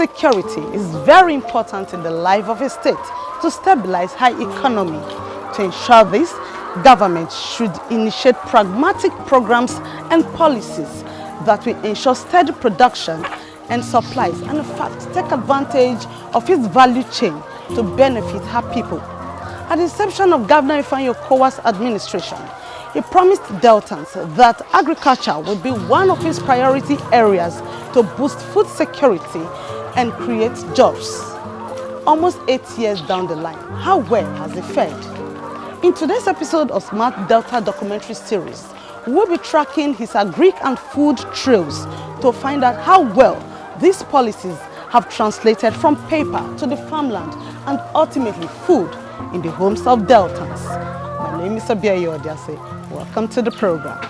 security is very important in the life of a state to stabilize her economy. To ensure this, government should initiate pragmatic programs and policies that will ensure steady production and supplies and in fact take advantage of its value chain to benefit her people. At the inception of Governor Okowa's administration, he promised Deltans that agriculture would be one of his priority areas to boost food security and create jobs. Almost 8 years down the line, how well has it fared? In today's episode of Smart Delta documentary series, we'll be tracking his Agric and food trails to find out how well these policies have translated from paper to the farmland and ultimately food in the homes of Deltans. My name is Abiayo Odiase. Welcome to the program.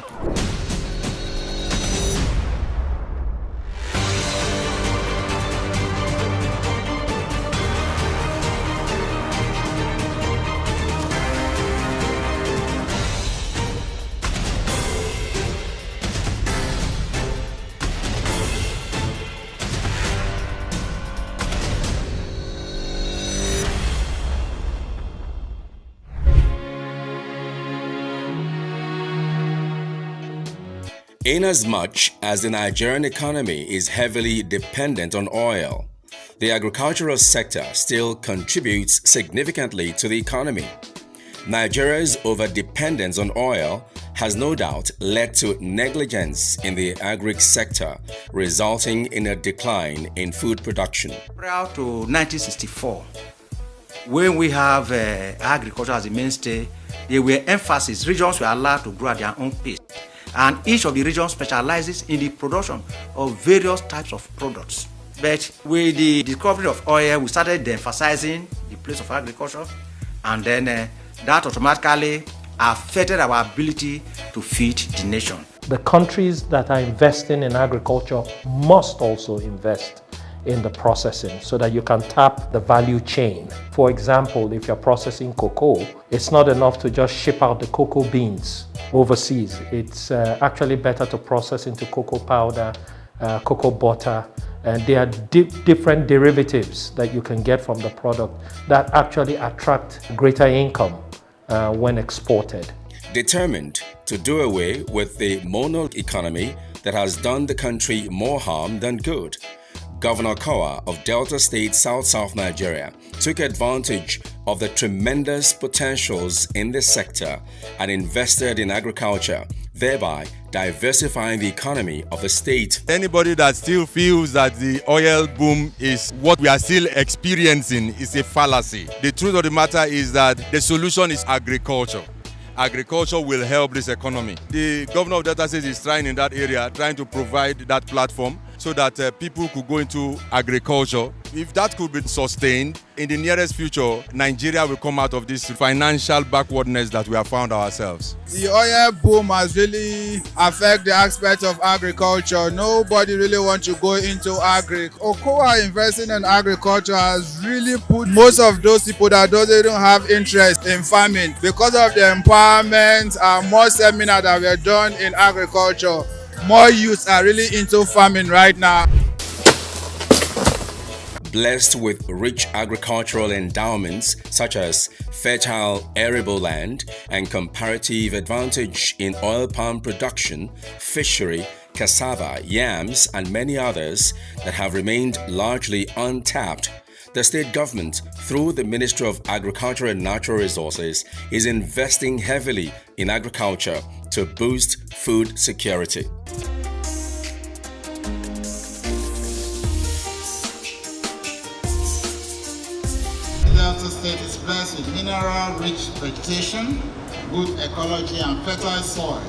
Inasmuch as the Nigerian economy is heavily dependent on oil, the agricultural sector still contributes significantly to the economy. Nigeria's over-dependence on oil has no doubt led to negligence in the agric sector, resulting in a decline in food production. Prior to 1964, when we have agriculture as a mainstay, there were emphasis. Regions were allowed to grow at their own pace. And each of the regions specializes in the production of various types of products. But with the discovery of oil, we started emphasizing the place of agriculture, and then that automatically affected our ability to feed the nation. The countries that are investing in agriculture must also invest in the processing so that you can tap the value chain. For example, if you're processing cocoa, it's not enough to just ship out the cocoa beans overseas. It's actually better to process into cocoa powder, cocoa butter, and there are different derivatives that you can get from the product that actually attract greater income when exported. Determined to do away with the mono economy that has done the country more harm than good, Governor Okowa of Delta State, South Nigeria, took advantage of the tremendous potentials in this sector and invested in agriculture, thereby diversifying the economy of the state. Anybody that still feels that the oil boom is what we are still experiencing is a fallacy. The truth of the matter is that the solution is agriculture. Agriculture will help this economy. The governor of Delta State is trying in that area, trying to provide that platform so that people could go into agriculture. If that could be sustained, in the nearest future, Nigeria will come out of this financial backwardness that we have found ourselves. The oil boom has really affected the aspect of agriculture. Nobody really wants to go into agric. Okowa investing in agriculture has really put most of those people that don't have interest in farming because of the empowerment and more seminars that were done in agriculture. More youths are really into farming right now. Blessed with rich agricultural endowments such as fertile arable land and comparative advantage in oil palm production, fishery, cassava, yams, and many others that have remained largely untapped, the state government, through the Ministry of Agriculture and Natural Resources, is investing heavily in agriculture to boost food security. Delta State is blessed with mineral-rich vegetation, good ecology and fertile soil,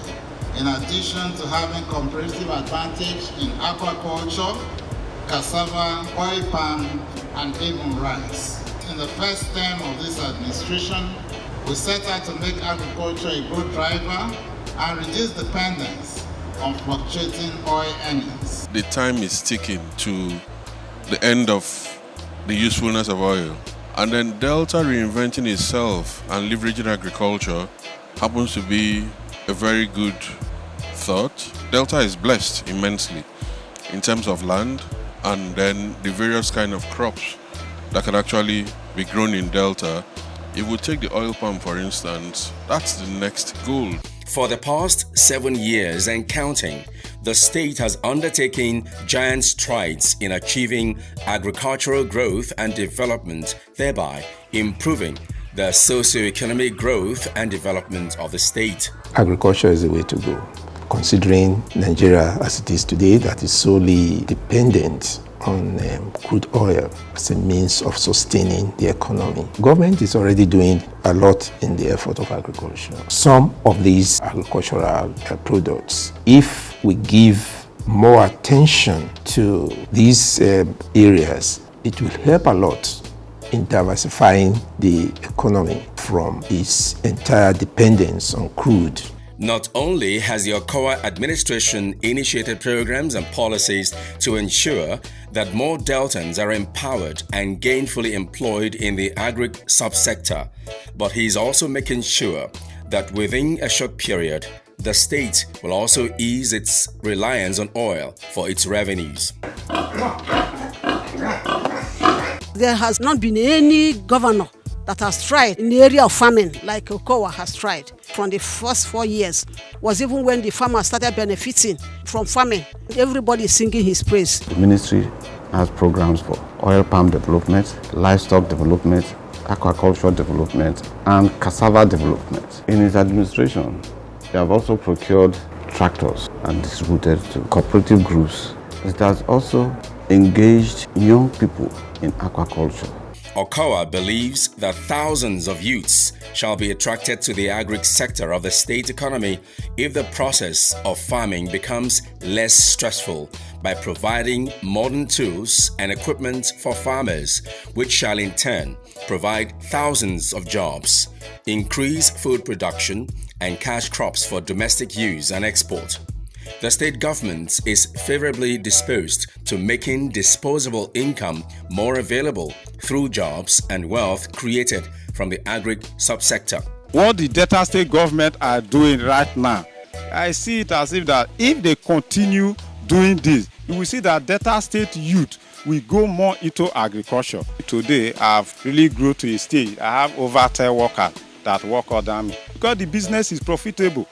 in addition to having comparative advantage in aquaculture, cassava, oil palm, and even rice. In the first term of this administration, we set out to make agriculture a growth driver and reduce dependence on fluctuating oil earnings. The time is ticking to the end of the usefulness of oil. And then Delta reinventing itself and leveraging agriculture happens to be a very good thought. Delta is blessed immensely in terms of land, and then the various kind of crops that can actually be grown in Delta. If we take the oil palm, for instance, that's the next goal. For the past 7 years and counting, the state has undertaken giant strides in achieving agricultural growth and development, thereby improving the socio-economic growth and development of the state. Agriculture is the way to go, considering Nigeria as it is today, that is solely dependent on crude oil as a means of sustaining the economy. Government is already doing a lot in the effort of agriculture. Some of these agricultural products, if we give more attention to these areas, it will help a lot in diversifying the economy from its entire dependence on crude. Not only has the Okowa administration initiated programs and policies to ensure that more Deltans are empowered and gainfully employed in the Agric subsector, but he is also making sure that within a short period, the state will also ease its reliance on oil for its revenues. There has not been any governor that has tried in the area of farming like Okowa has tried. From the first 4 years was even when the farmers started benefiting from farming. Everybody is singing his praise. The ministry has programs for oil palm development, livestock development, aquaculture development, and cassava development. In his administration, they have also procured tractors and distributed to cooperative groups. It has also engaged young people in aquaculture. Okowa believes that thousands of youths shall be attracted to the agric sector of the state economy if the process of farming becomes less stressful by providing modern tools and equipment for farmers, which shall in turn provide thousands of jobs, increase food production, and cash crops for domestic use and export. The state government is favorably disposed to making disposable income more available through jobs and wealth created from the agric subsector. What the Delta State government are doing right now, I see it as if they continue doing this, you will see that Delta State youth will go more into agriculture. Today, I've really grown to a stage. I have over 10 workers that work under me because the business is profitable.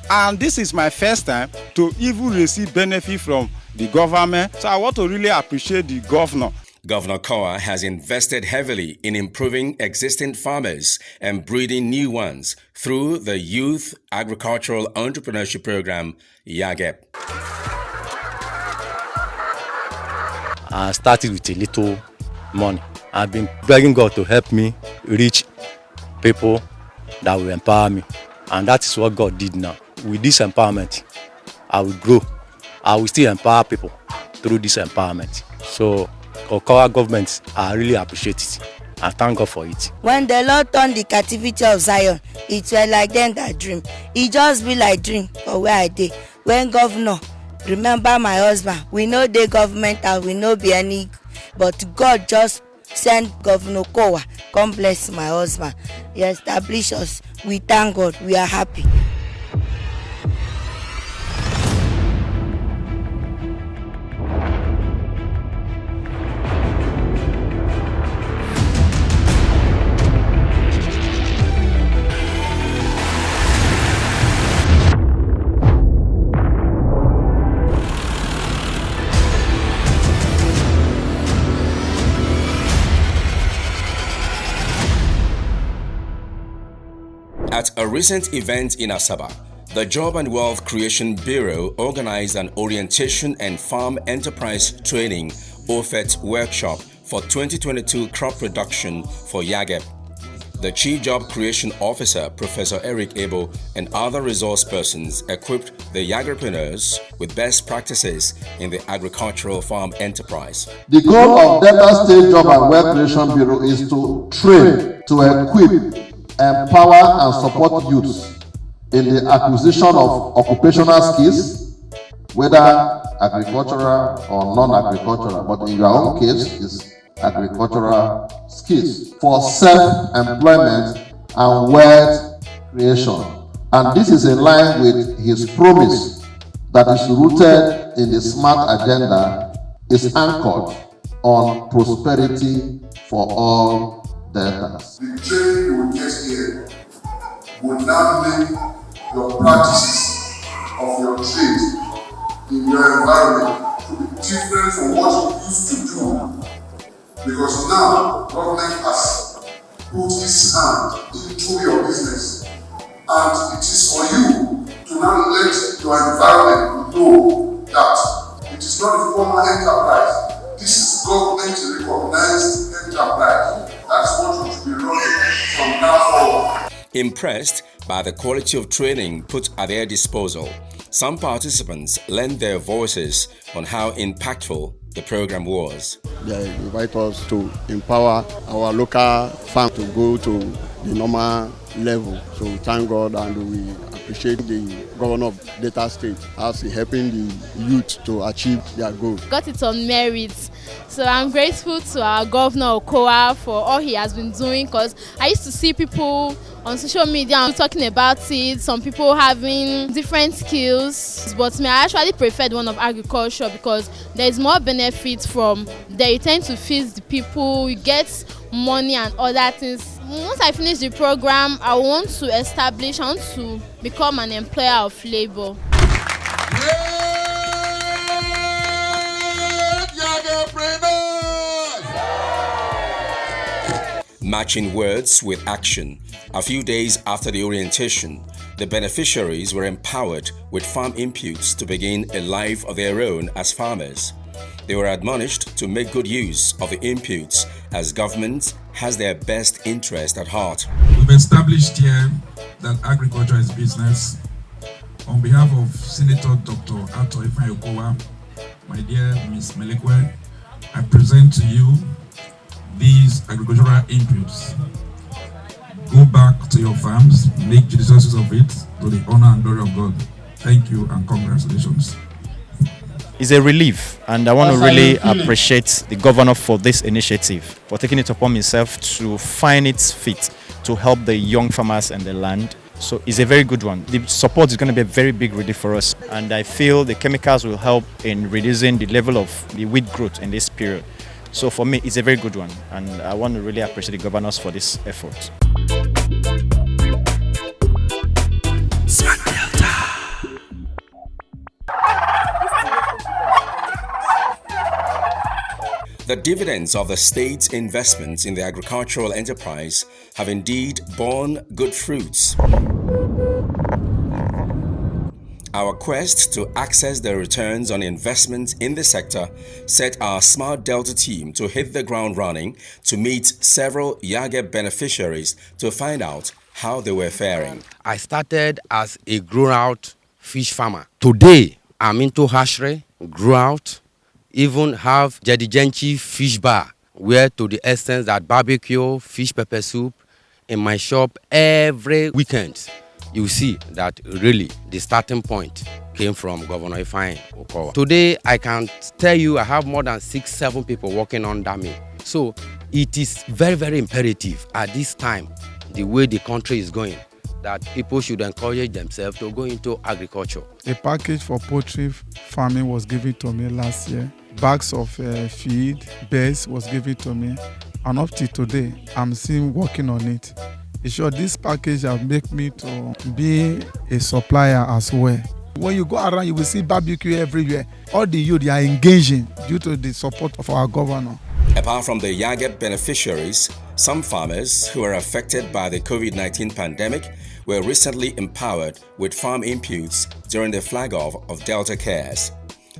And this is my first time to even receive benefit from the government. So I want to really appreciate the governor. Governor Okowa has invested heavily in improving existing farmers and breeding new ones through the Youth Agricultural Entrepreneurship Program, YAGEP. I started with a little money. I've been begging God to help me reach people that will empower me. And that is what God did now. With this empowerment, I will grow. I will still empower people through this empowerment. So, Okowa government, I really appreciate it. I thank God for it. When the Lord turned the captivity of Zion, it was like them that dream. It just be like dream for where I did. When governor remember my husband, we know the government and we know be any, but God just send Governor Okowa, come bless my husband. He established us. We thank God. We are happy. At a recent event in Asaba, the Job and Wealth Creation Bureau organized an orientation and farm enterprise training OFET workshop for 2022 crop production for YAGEP. The Chief Job Creation Officer, Professor Eric Ebo, and other resource persons equipped the Yagrepreneurs with best practices in the agricultural farm enterprise. The goal of Delta State Job and Wealth Creation Bureau is to train, to equip, empower and support youths in the acquisition of occupational skills, whether agricultural or non-agricultural, but in your own case is agricultural skills for self-employment and wealth creation. And this is in line with his promise that is rooted in the SMART agenda is anchored on prosperity for all Deltas. The training you will get here will now make your practices of your trade in your environment to be different from what you used to do, because now government has put its hand into your business, and it is for you to now let your environment know that it is not a formal enterprise. This is government recognized enterprise. That's what you should be running from now forward. Impressed by the quality of training put at their disposal, some participants lent their voices on how impactful the program was. They invite us to empower our local farm to go to the normal level. So we thank God, and we appreciate the governor of Delta State as helping the youth to achieve their goal. Got it on merit. So I'm grateful to our governor Okowa for all he has been doing, because I used to see people on social media talking about it, some people having different skills, but me, I actually preferred one of agriculture because there is more benefit from there. You tend to feed the people, you get money and other things. Once I finish the program, I want to become an employer of labor. Matching words with action. A few days after the orientation, the beneficiaries were empowered with farm inputs to begin a life of their own as farmers. They were admonished to make good use of the inputs, as government has their best interest at heart. We've established here that agriculture is business. On behalf of Senator Dr. Okowa, my dear Ms. Melekwe, I present to you these agricultural inputs. Go back to your farms, make judicious use of it to the honor and glory of God. Thank you and congratulations. It's a relief, and I want to really appreciate the governor for this initiative, for taking it upon himself to find it fit to help the young farmers and the land. So it's a very good one. The support is going to be a very big relief for us, and I feel the chemicals will help in reducing the level of the weed growth in this period. So for me, it's a very good one, and I want to really appreciate the governors for this effort. The dividends of the state's investments in the agricultural enterprise have indeed borne good fruits. Our quest to access the returns on investment in the sector set our Smart Delta team to hit the ground running to meet several Yage beneficiaries to find out how they were faring. I started as a grow-out fish farmer. Today, I'm into hatchery, grow-out, even have Jedigenchi fish bar, where to the extent that barbecue, fish pepper soup in my shop every weekend. You see that really the starting point came from Governor Ifeanyi Okowa. Today, I can tell you I have more than 6-7 people working under me. So it is very, very imperative at this time, the way the country is going, that people should encourage themselves to go into agriculture. A package for poultry farming was given to me last year. Bags of feed, beds was given to me. And up to today, I'm still working on it. It's sure this package has made me to be a supplier as well. When you go around, you will see barbecue everywhere. All the youth, they are engaging due to the support of our governor. Apart from the Yage beneficiaries, some farmers who were affected by the COVID-19 pandemic were recently empowered with farm inputs during the flag-off of Delta Cares.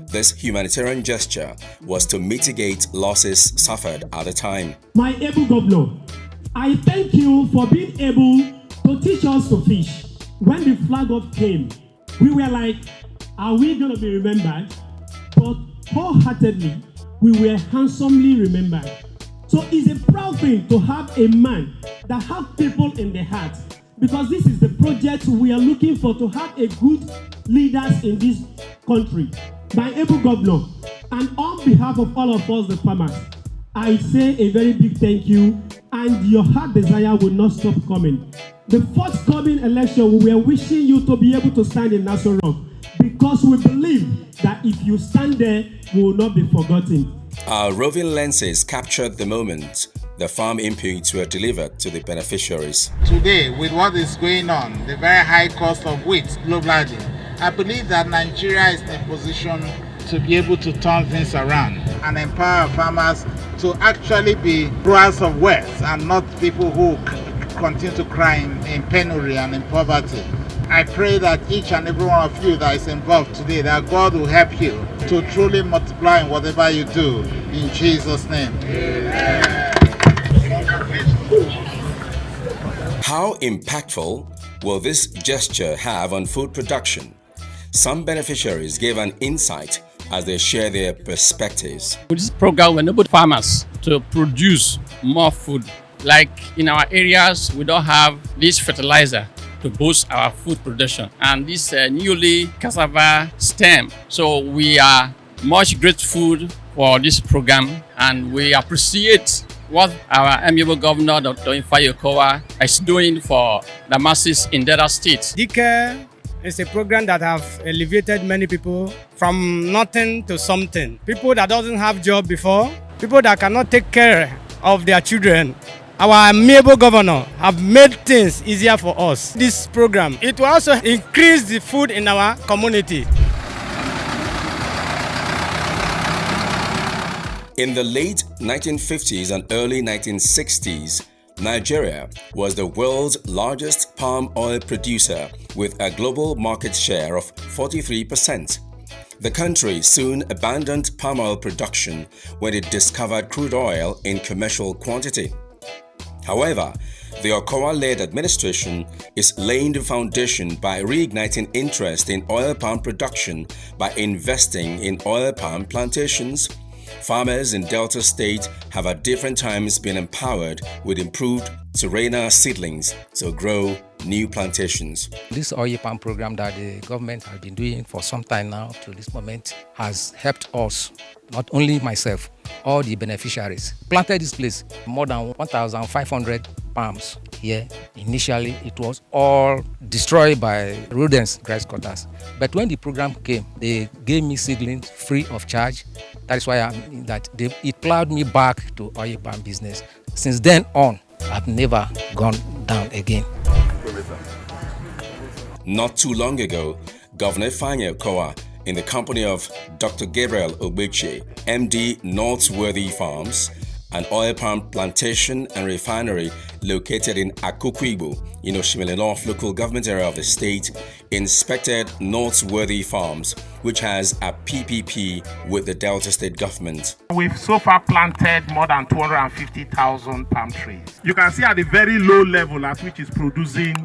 This humanitarian gesture was to mitigate losses suffered at the time. My able governor, I thank you for being able to teach us to fish. When the flag-off came, we were like, are we going to be remembered? But wholeheartedly, we were handsomely remembered. So it's a proud thing to have a man that have people in the heart, because this is the project we are looking for, to have a good leaders in this country. My able governor, and on behalf of all of us, the farmers, I say a very big thank you, and your heart desire will not stop coming. The forthcoming election, we are wishing you to be able to stand in Nassau Rock. because we believe that if you stand there, we will not be forgotten. Our roving lenses captured the moment the farm inputs were delivered to the beneficiaries. Today, with what is going on, the very high cost of wheat globally, I believe that Nigeria is in a position to be able to turn things around and empower farmers to actually be growers of wealth and not people who continue to cry in penury and in poverty. I pray that each and every one of you that is involved today, that God will help you to truly multiply in whatever you do. In Jesus' name. Amen. How impactful will this gesture have on food production? Some beneficiaries gave an insight as they share their perspectives. With this program, we enable farmers to produce more food. Like in our areas, we don't have this fertilizer to boost our food production and this newly cassava stem. So we are much grateful for this program and we appreciate what our amiable governor, Dr. Okowa, is doing for the masses in Delta State. DK is a program that have elevated many people from nothing to something. People that doesn't have job before, people that cannot take care of their children. Our amiable governor have made things easier for us. This program, it will also increase the food in our community. In the late 1950s and early 1960s, Nigeria was the world's largest palm oil producer with a global market share of 43%. The country soon abandoned palm oil production when it discovered crude oil in commercial quantity. However, the Okowa-led administration is laying the foundation by reigniting interest in oil palm production by investing in oil palm plantations. Farmers in Delta State have at different times been empowered with improved Serena seedlings to grow new plantations. This oil palm program that the government has been doing for some time now to this moment has helped us, not only myself, all the beneficiaries. Planted this place, more than 1,500 palms here. Initially, it was all destroyed by rodents, grass cutters. But when the program came, they gave me seedlings free of charge. That is why it plowed me back to oil palm business. Since then on, I've never gone down again. Not too long ago, Governor Ifeanyi Okowa, in the company of Dr. Gabriel Ogbeche, MD Northworthy Farms, an oil palm plantation and refinery located in Akukwibu, in Oshimele North local government area of the state, inspected Northworthy Farms, which has a PPP with the Delta State government. We've so far planted more than 250,000 palm trees. You can see at the very low level at which it's producing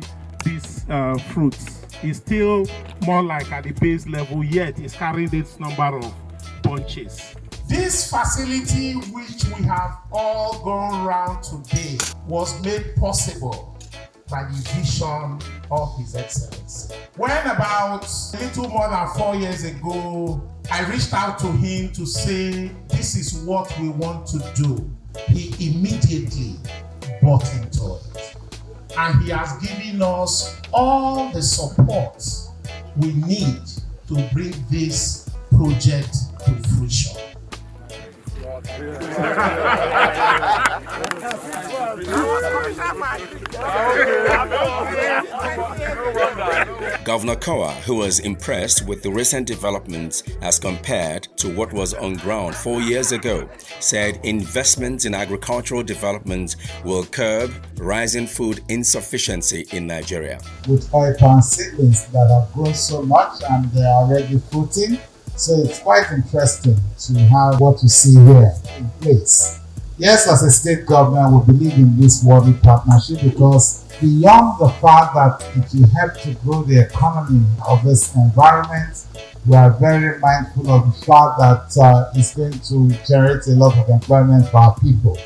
these fruits. It's still more like at the base level, yet it's carrying this number of bunches. This facility, which we have all gone round today, was made possible by the vision of His Excellency. When about a little more than 4 years ago, I reached out to him to say, this is what we want to do. He immediately bought into it. And he has given us all the support we need to bring this project to fruition. Governor Okowa, who was impressed with the recent developments as compared to what was on ground 4 years ago, said investments in agricultural development will curb rising food insufficiency in Nigeria. With oil palm seedlings that have grown so much and they are already fruiting, so it's quite interesting to have what you see here in place. Yes, as a state government, we believe in this worthy partnership because beyond the fact that it will help to grow the economy of this environment, we are very mindful of the fact that it's going to generate a lot of employment for our people.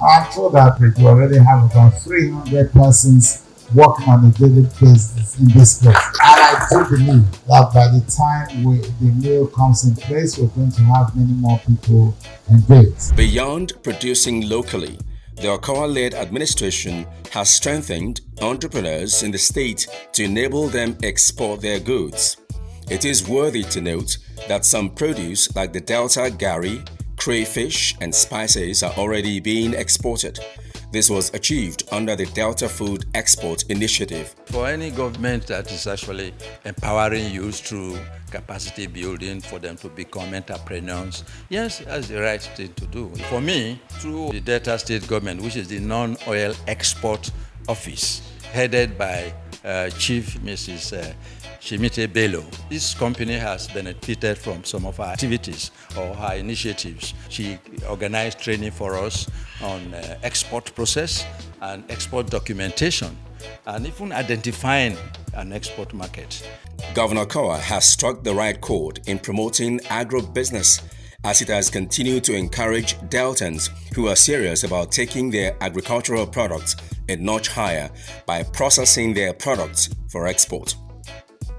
I'm told that we already have about 300 persons working on a daily basis in this place. And I do believe that by the time the mill comes in place, we're going to have many more people engaged. Beyond producing locally, the Okowa-led administration has strengthened entrepreneurs in the state to enable them export their goods. It is worthy to note that some produce like the Delta Gari, crayfish and spices are already being exported. This was achieved under the Delta Food Export Initiative. For any government that is actually empowering youth through capacity building for them to become entrepreneurs, yes, that's the right thing to do. For me, through the Delta State Government, which is the Non-Oil Export Office, headed by Chief Mrs. Shimite Bello. This company has benefited from some of our activities or her initiatives. She organized training for us on export process and export documentation and even identifying an export market. Governor Okowa has struck the right chord in promoting agro-business as it has continued to encourage Deltans who are serious about taking their agricultural products a notch higher by processing their products for export.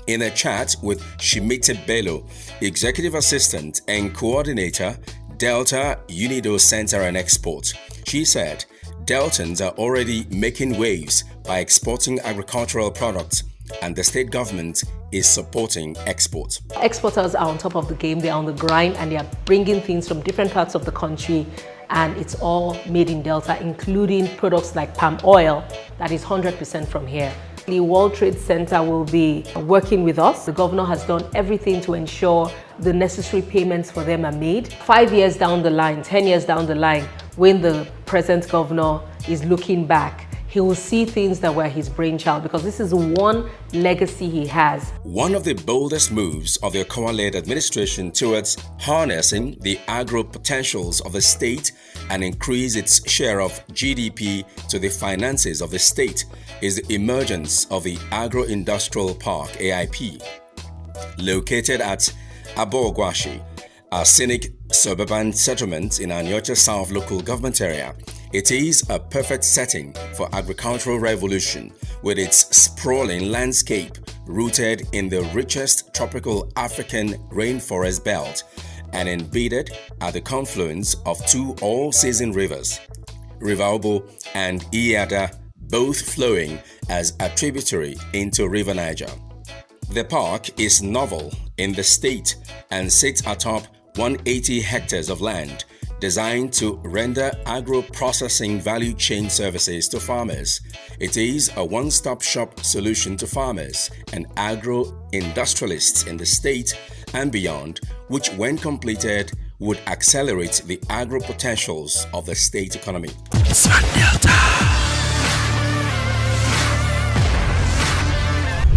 In a chat with Shimite Bello, Executive Assistant and Coordinator, Delta UNIDO Center and Export, she said Deltans are already making waves by exporting agricultural products and the state government is supporting export. Exporters are on top of the game, they're on the grind and they are bringing things from different parts of the country and it's all made in Delta, including products like palm oil that is 100% from here. The World Trade Center will be working with us. The governor has done everything to ensure the necessary payments for them are made. 5 years down the line, 10 years down the line, when the present governor is looking back, he will see things that were his brainchild because this is one legacy he has. One of the boldest moves of the Okowa-led administration towards harnessing the agro potentials of the state and increase its share of GDP to the finances of the state is the emergence of the Agro-Industrial Park AIP. Located at Abogwashi, a scenic suburban settlement in Anyocha South local government area, it is a perfect setting for agricultural revolution with its sprawling landscape rooted in the richest tropical African rainforest belt and embedded at the confluence of two all-season rivers, River Obo and Iada, both flowing as a tributary into River Niger. The park is novel in the state and sits atop 180 hectares of land designed to render agro-processing value chain services to farmers. It is a one-stop shop solution to farmers and agro-industrialists in the state and beyond, which when completed would accelerate the agro-potentials of the state economy.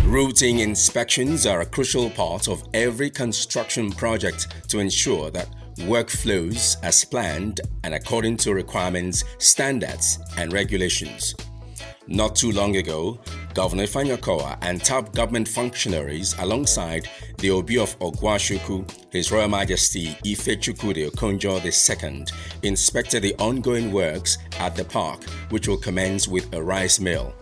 Routine inspections are a crucial part of every construction project to ensure that work flows as planned and according to requirements, standards, and regulations. Not too long ago, Governor Ifeanyi Okowa and top government functionaries alongside the Obi of Ogwashuku, His Royal Majesty Ifechukwude Okonjo II, inspected the ongoing works at the park, which will commence with a rice mill.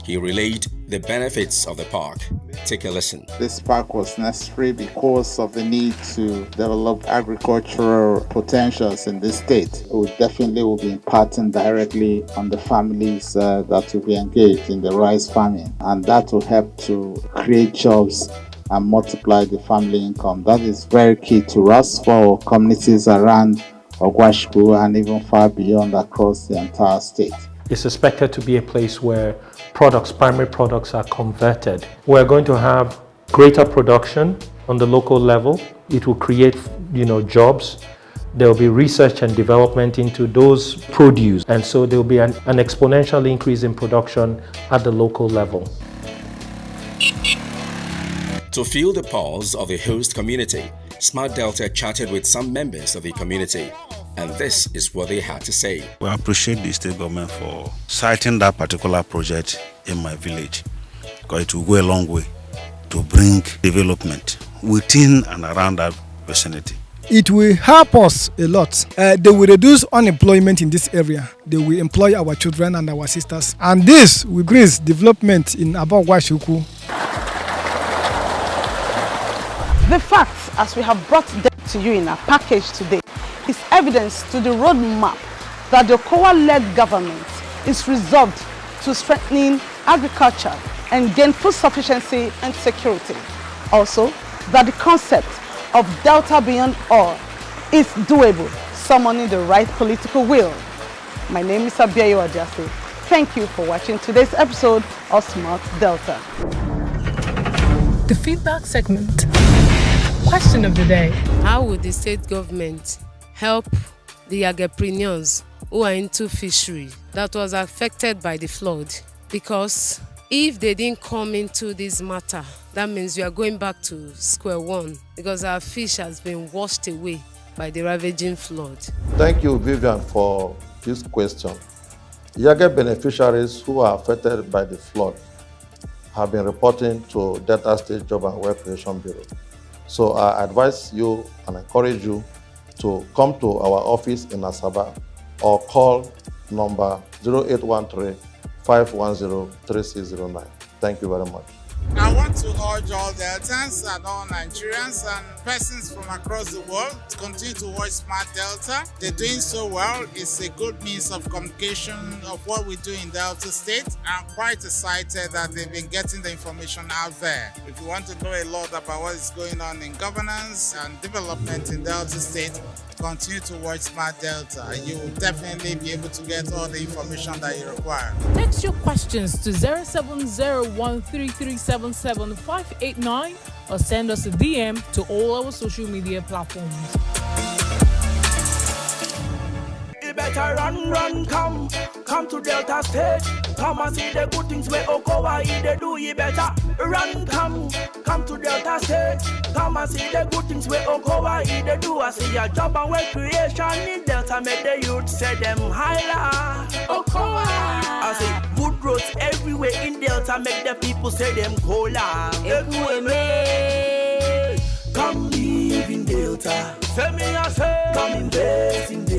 He relayed the benefits of the park. Take a listen. This park was necessary because of the need to develop agricultural potentials in this state. We definitely will be impacting directly on the families that will be engaged in the rice farming, and that will help to create jobs and multiply the family income. That is very key to us for communities around Ogwashuku and even far beyond across the entire state. It's expected to be a place where primary products are converted. We're going to have greater production on the local level. It will create, jobs. There will be research and development into those produce. And so there will be an exponential increase in production at the local level. To feel the pulse of the host community, Smart Delta chatted with some members of the community. And this is what they had to say. We appreciate the state government for citing that particular project in my village, because it will go a long way to bring development within and around that vicinity. It will help us a lot. They will reduce unemployment in this area. They will employ our children and our sisters. And this will bring development in Abogwashuku. The facts, as we have brought them to you in our package today, is evidence to the roadmap that the Okowa-led government is resolved to strengthening agriculture and gain food sufficiency and security. Also, that the concept of Delta Beyond Oil is doable, summoning the right political will. My name is Abiayo Adjase. Thank you for watching today's episode of Smart Delta. The feedback segment. Question of the day. How would the state government help the agripreneurs who are into fishery that was affected by the flood? Because if they didn't come into this matter, that means we are going back to square one because our fish has been washed away by the ravaging flood. Thank you, Vivian, for this question. Yage beneficiaries who are affected by the flood have been reporting to Delta State Job and Wealth Creation Bureau. So I advise you and encourage you to come to our office in Asaba or call number 0813-510-3609. Thank you very much. I want to urge all Deltans and all Nigerians and persons from across the world to continue to watch Smart Delta. They're doing so well. It's a good means of communication of what we do in Delta State. I'm quite excited that they've been getting the information out there. If you want to know a lot about what is going on in governance and development in Delta State, continue to watch Smart Delta. You will definitely be able to get all the information that you require. Text your questions to 07013377589 or send us a DM to all our social media platforms. You better run, come to Delta State. Come and see the good things where Okowa they do. You better run, come to Delta State. Come and see the good things where Okowa they do. I see your job and work creation in Delta. Make the youth say them higher. Okowa. I see good roads everywhere in Delta. Make the people say them cola. Come live in Delta. Say me I say. Come invest in Delta.